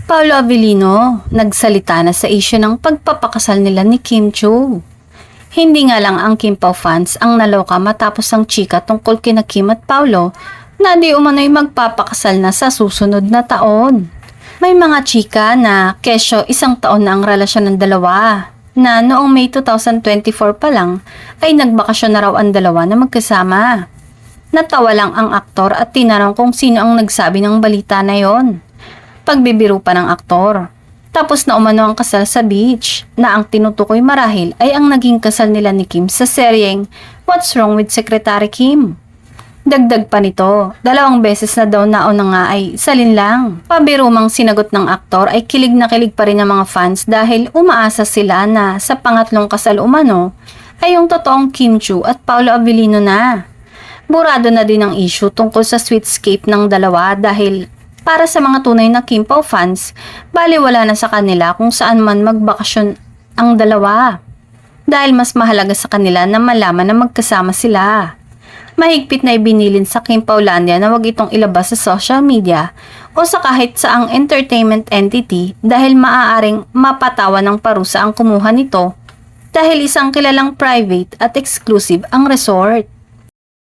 Paolo Avellino nagsalita na sa issue ng pagpapakasal nila ni Kim Chiu. Hindi nga lang ang Kim Pao fans ang naloka matapos ang chika tungkol kina Kim at Paolo na di umano'y magpapakasal na sa susunod na taon. May mga chika na kesyo 1 taon na ang relasyon ng dalawa, na noong May 2024 pa lang ay nagbakasyon na raw ang dalawa na magkasama. Natawa lang ang aktor at tinanong kung sino ang nagsabi ng balita na yon. Pagbibiro pa ng aktor. Tapos na umano ang kasal sa beach, na ang tinutukoy marahil ay ang naging kasal nila ni Kim sa seryeng What's Wrong with Secretary Kim. Dagdag pa nito, 2 beses na daw nauna nga ay salin lang. Pabiro mang sinagot ng aktor ay kilig na kilig pa rin ang mga fans dahil umaasa sila na sa pangatlong kasal umano ay yung totoong Kim Chiu at Paolo Avellino na. Burado na din ang issue tungkol sa sweetscape ng dalawa dahil para sa mga tunay na Kim Pao fans, baliwala na sa kanila kung saan man magbakasyon ang dalawa. Dahil mas mahalaga sa kanila na malaman na magkasama sila. Mahigpit na ibinilin sa Kim Paolandia na wag itong ilabas sa social media o sa kahit saang entertainment entity dahil maaaring mapatawa ng parusa ang kumuha nito dahil isang kilalang private at exclusive ang resort.